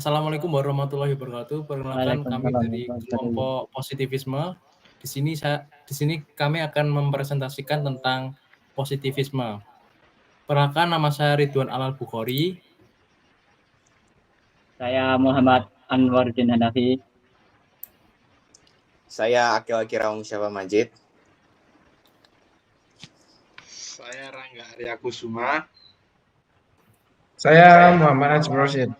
Assalamualaikum warahmatullahi wabarakatuh. Perkenalkan kami Waalaikumsalam dari warahmatullahi kelompok positivisme. Di sini kami akan mempresentasikan tentang positivisme. Perkenalkan nama saya Ridwan Alal Bukhari. Saya Muhammad Anwaruddin Hanafi. Saya Akil Akiraung Syaba Majid. Saya Rangga Arya Kusuma. Saya Muhammad Ajib Rosyid.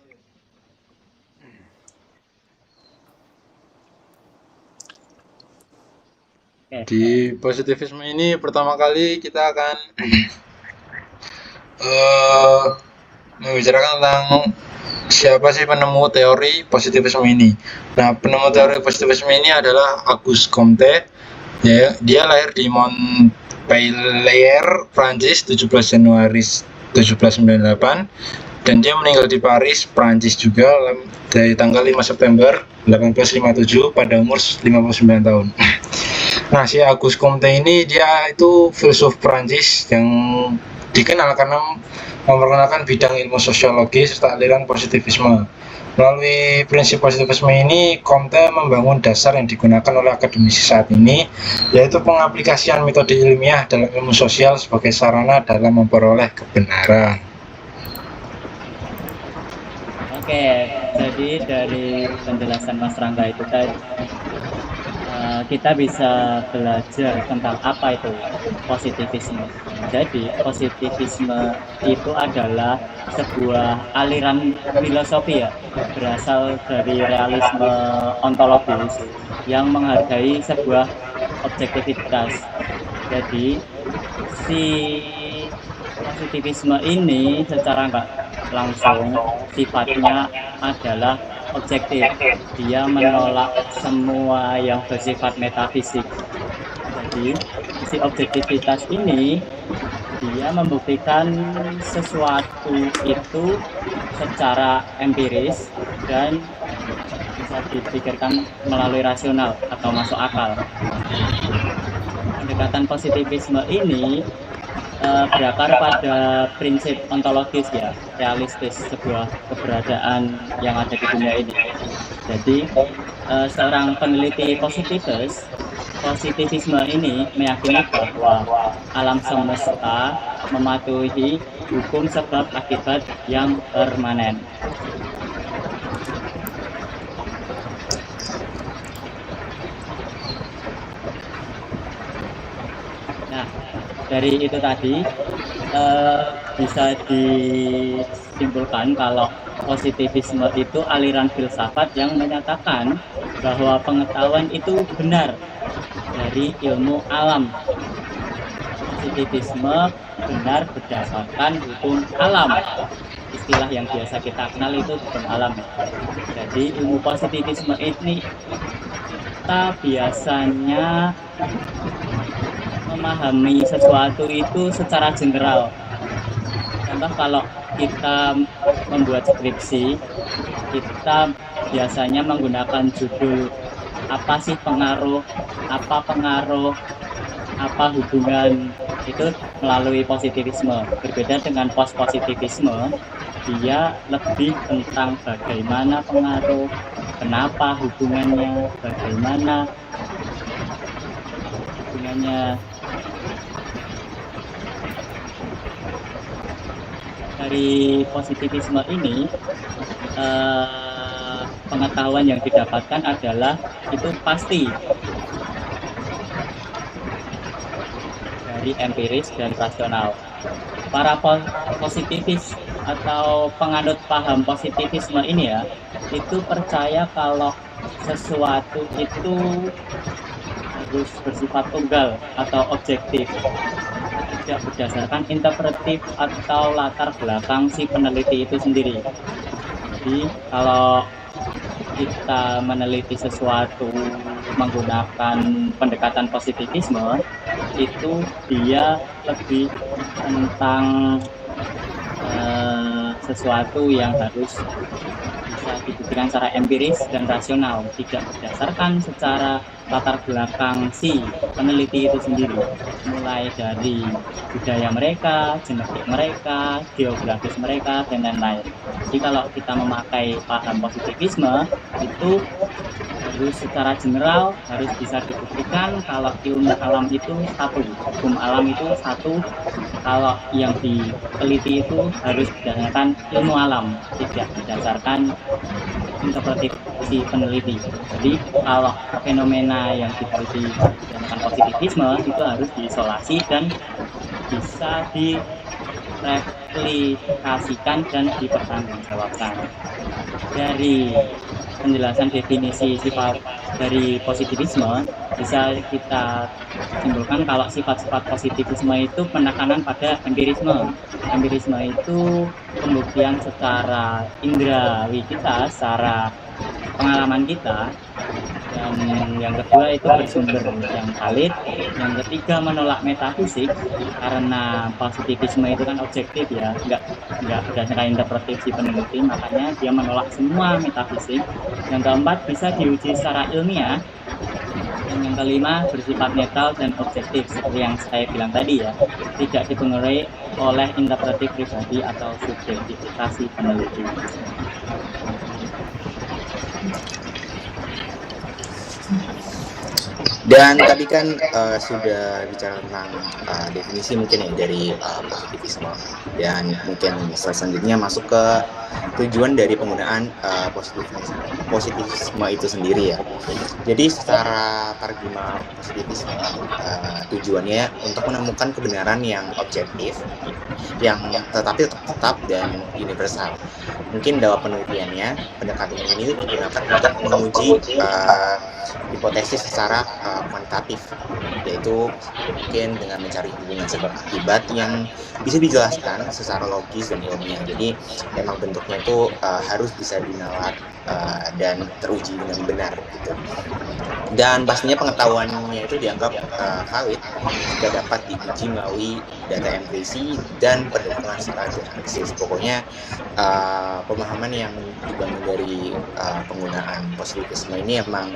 Di positivisme ini pertama kali kita akan membicarakan tentang siapa sih penemu teori positivisme ini. Nah, penemu teori positivisme ini adalah Auguste Comte. Ya, dia lahir di Montpellier, Prancis 17 Januari 1798 dan dia meninggal di Paris, Prancis juga dari tanggal 5 September 1857 pada umur 59 tahun. Nah, si Auguste Comte ini dia itu filsuf Prancis yang dikenal karena memperkenalkan bidang ilmu sosiologi serta aliran positivisme. Melalui prinsip positivisme ini, Comte membangun dasar yang digunakan oleh akademisi saat ini, yaitu pengaplikasian metode ilmiah dalam ilmu sosial sebagai sarana dalam memperoleh kebenaran. Oke, jadi dari penjelasan Mas Rangga itu tadi, kita bisa belajar tentang apa itu positivisme. Jadi positivisme itu adalah sebuah aliran filosofi ya, berasal dari realisme ontologis yang menghargai sebuah objektivitas. Jadi si positivisme ini secara nggak langsung sifatnya adalah objektif. Dia menolak semua yang bersifat metafisik. Jadi si objektivitas ini dia membuktikan sesuatu itu secara empiris dan bisa dipikirkan melalui rasional atau masuk akal. Pendekatan positivisme ini berakar pada prinsip ontologis ya, realistis sebuah keberadaan yang ada di dunia ini. Jadi seorang peneliti positivisme ini meyakini bahwa alam semesta mematuhi hukum sebab akibat yang permanen. Nah, dari itu tadi bisa disimpulkan kalau positivisme itu aliran filsafat yang menyatakan bahwa pengetahuan itu benar dari ilmu alam. Positivisme benar berdasarkan hukum alam. Istilah yang biasa kita kenal itu hukum alam. Jadi ilmu positivisme ini kita biasanya memahami sesuatu itu secara general. Contoh kalau kita membuat skripsi, kita biasanya menggunakan judul apa sih pengaruh, apa hubungan, itu melalui positivisme. Berbeda dengan post-positivisme, dia lebih tentang bagaimana pengaruh, kenapa hubungannya, bagaimana hubungannya. Dari positivisme ini pengetahuan yang didapatkan adalah itu pasti dari empiris dan rasional. Para positivis atau penganut paham positivisme ini ya, itu percaya kalau sesuatu itu harus bersifat tunggal atau objektif, tidak berdasarkan interpretif atau latar belakang si peneliti itu sendiri. Jadi kalau kita meneliti sesuatu menggunakan pendekatan positivisme, itu dia lebih tentang sesuatu yang harus bisa dibuktikan secara empiris dan rasional, tidak berdasarkan secara latar belakang si peneliti itu sendiri, mulai dari budaya mereka, genetik mereka, geografis mereka, dan lain-lain. Jadi kalau kita memakai paham positivisme itu harus secara general harus bisa dibuktikan kalau ilmu alam itu satu, hukum alam itu satu, kalau yang diteliti itu harus berdasarkan ilmu alam, tidak berdasarkan interpretasi peneliti. Jadi kalau fenomena yang diteliti berdasarkan positivisme itu harus diisolasi dan bisa direplikasikan dan dipertanggungjawabkan. Dari penjelasan definisi sifat dari positivisme bisa kita simpulkan kalau sifat-sifat positivisme itu penekanan pada empirisme. Empirisme itu pembuktian secara indrawi kita, secara pengalaman kita. Dan yang kedua itu bersumber yang valid. Yang ketiga menolak metafisik, karena positivisme itu kan objektif ya, nggak berdasarkan interpretasi peneliti, makanya dia menolak semua metafisik. Yang keempat bisa diuji secara ilmiah. Dan yang kelima bersifat netral dan objektif, seperti yang saya bilang tadi ya, tidak dipengaruhi oleh interpretasi pribadi atau subjektivitas peneliti. Dan tadi kan sudah bicara tentang definisi mungkin ya dari positivisme, dan mungkin selanjutnya masuk ke tujuan dari penggunaan positivisme itu sendiri ya. Jadi secara paradigma positivisme tujuannya untuk menemukan kebenaran yang objektif, yang tetapi tetap dan universal. Mungkin dalam penelitiannya pendekatan ini digunakan untuk menguji hipotesis secara kuantitatif, yaitu mungkin dengan mencari hubungan sebab akibat yang bisa dijelaskan secara logis dan ilmiah. Jadi memang bentuknya itu harus bisa dinalar dan teruji dengan benar gitu. Dan pastinya pengetahuannya itu dianggap valid jika dapat diuji melalui data emprisi dan pendekatan secara analisis. Pokoknya pemahaman yang dibangun dari penggunaan positivisme ini emang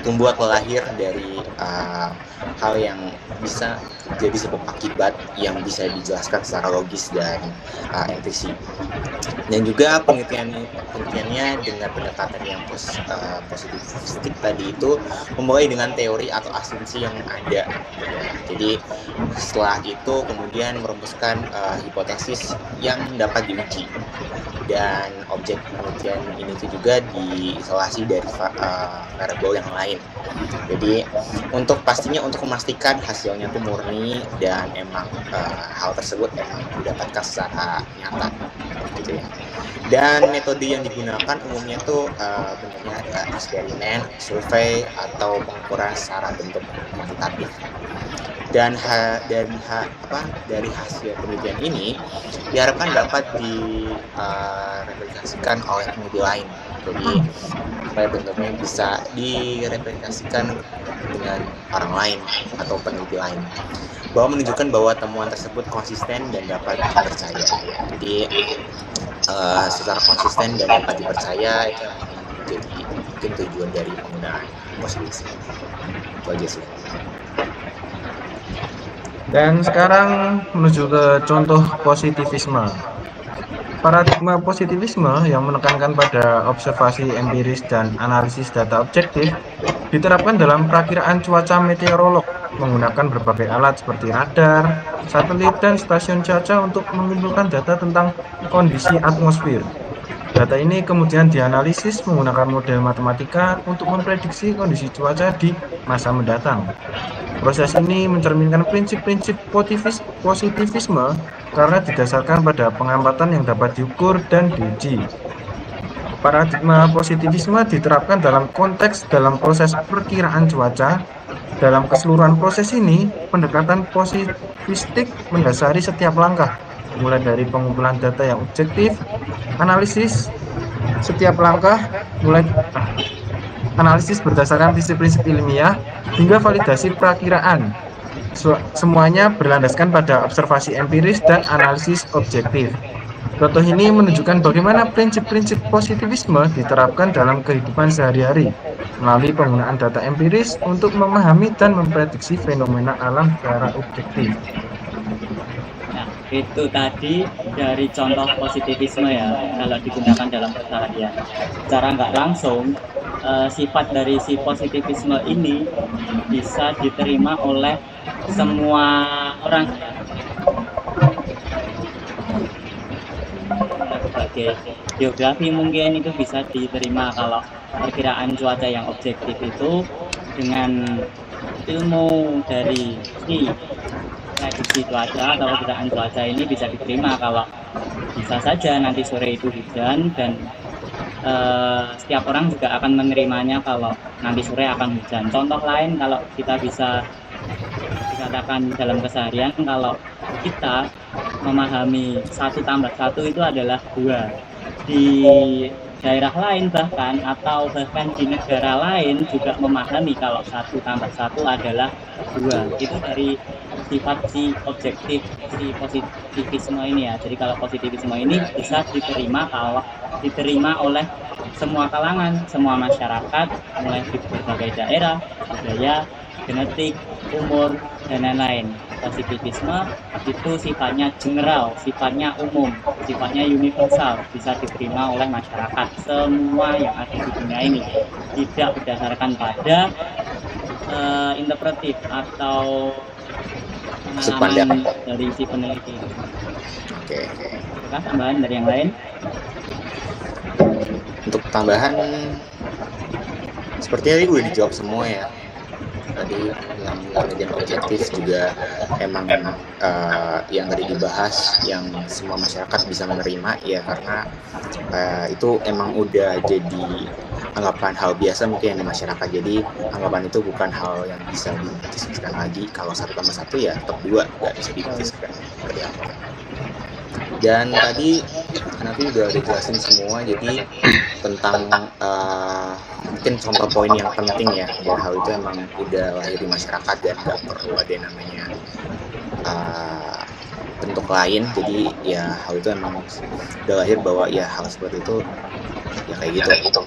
tumbuh atau lahir dari hal yang bisa jadi sebab akibat yang bisa dijelaskan secara logis dan emprisi. Dan juga penelitiannya dengan pendekatan yang positivistik tadi itu memulai dengan teori atau asumsi yang ada. Jadi setelah itu kemudian merumuskan hipotesis yang dapat diuji. Dan objek penelitian ini juga diisolasi dari variabel yang lain. Jadi pastinya untuk memastikan hasilnya itu murni dan emang hal tersebut emang didapatkan secara nyata gitu ya. Dan metode yang digunakan umumnya tuh bentuknya ada eksperimen, survei, atau pengukuran secara bentuk kuantitatif. Dan dari hasil penelitian ini diharapkan dapat direplikasikan oleh peneliti lain. Jadi supaya bentuknya bisa direplikasikan dengan orang lain atau peneliti lain, bahwa menunjukkan bahwa temuan tersebut konsisten dan dapat dipercaya. Jadi secara konsisten dan dapat dipercaya itu menjadi mungkin tujuan dari penggunaan positivisme. Itu aja sih. Dan sekarang menuju ke contoh positivisme. Paradigma positivisme yang menekankan pada observasi empiris dan analisis data objektif diterapkan dalam perakiraan cuaca meteorolog menggunakan berbagai alat seperti radar, satelit, dan stasiun cuaca untuk mengumpulkan data tentang kondisi atmosfer. Data ini kemudian dianalisis menggunakan model matematika untuk memprediksi kondisi cuaca di masa mendatang. Proses ini mencerminkan prinsip-prinsip positivisme karena didasarkan pada pengamatan yang dapat diukur dan diuji. Paradigma positivisme diterapkan dalam proses perkiraan cuaca. Dalam keseluruhan proses ini, pendekatan positivistik mendasari setiap langkah, mulai dari pengumpulan data yang objektif, analisis berdasarkan prinsip-prinsip ilmiah, hingga validasi perakiraan. Semuanya berlandaskan pada observasi empiris dan analisis objektif. Contoh ini menunjukkan bagaimana prinsip-prinsip positivisme diterapkan dalam kehidupan sehari-hari melalui penggunaan data empiris untuk memahami dan memprediksi fenomena alam secara objektif. Nah, itu tadi dari contoh positivisme ya, kalau digunakan dalam keseharian. Secara nggak langsung, sifat dari si positivisme ini bisa diterima oleh semua orang ya. Sebagai geografi mungkin itu bisa diterima kalau perkiraan cuaca yang objektif itu dengan ilmu dari si prediksi cuaca atau perkiraan cuaca ini bisa diterima kalau bisa saja nanti sore itu hujan dan setiap orang juga akan menerimanya kalau nanti sore akan hujan. Contoh lain kalau kita bisa dikatakan dalam keseharian, kalau kita memahami 1 tambah 1 itu adalah 2. Di daerah lain bahkan atau bahkan di negara lain juga memahami kalau 1 tambah 1 adalah 2. Itu dari sifat si objektif, si positivisme ini ya. Jadi kalau positivisme ini bisa diterima kalau diterima oleh semua kalangan, semua masyarakat, mulai di berbagai daerah, budaya, genetik, umur, dan lain-lain. Positivisme itu sifatnya general, sifatnya umum, sifatnya universal, bisa diterima oleh masyarakat semua yang ada di dunia ini, tidak berdasarkan pada interpretif atau pengalaman dari si peneliti. Oke. Apakah tambahan dari yang lain? Untuk tambahan, sepertinya tadi udah dijawab semua ya. Tadi yang penelitian objektif juga emang yang tadi dibahas yang semua masyarakat bisa menerima ya, karena itu emang udah jadi anggapan hal biasa mungkin di masyarakat. Jadi anggapan itu bukan hal yang bisa didiskusikan lagi. Kalau 1 tambah 1 ya tetap 2, nggak bisa didiskusikan seperti apa. Dan tadi nanti udah dijelasin semua, jadi tentang mungkin contoh poin yang penting ya, bahwa hal itu emang udah lahir di masyarakat dan nggak perlu ada namanya bentuk lain. Jadi ya hal itu emang udah lahir bahwa ya hal seperti itu ya kayak gitu.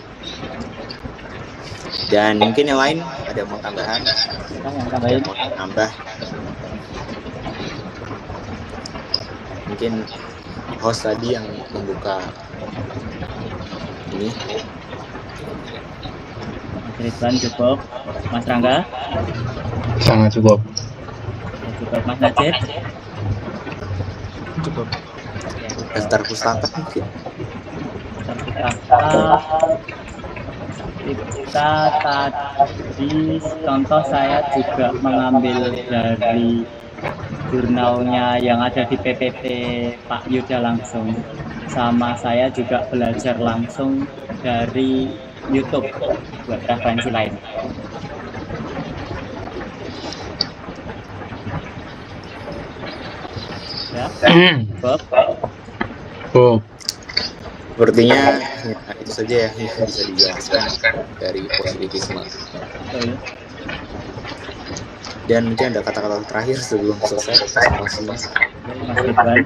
Dan mungkin yang lain ada mau tambahan? Tambahin. Mau nambah? Mungkin host tadi yang membuka ini. Ridwan cukup. Mas Rangga? Sangat cukup. Cukup. Mas Najib? Cukup. Daftar pustaka mungkin. Kita tadi contoh saya juga mengambil dari jurnalnya yang ada di PPT Pak Yuda langsung, sama saya juga belajar langsung dari YouTube buat referensi lain. Ya, Bob. Sepertinya ya, itu saja ya yang bisa dijelaskan dari positivisme. Dan mungkin ada kata-kata terakhir sebelum selesai semua. Mas Ridwan.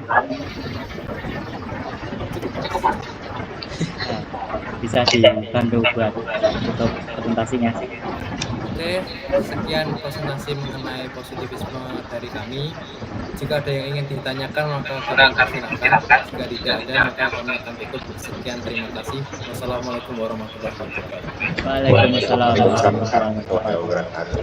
Bisa dibantu buat untuk presentasinya. Oke, sekian presentasi mengenai positivisme dari kami. Jika ada yang ingin ditanyakan maka kami persilakan. Jika tidak ada maka kami akan tutup. Sekian, terima kasih. Wassalamualaikum warahmatullahi wabarakatuh. Waalaikumsalam Waalaikumsalam warahmatullahi wabarakatuh.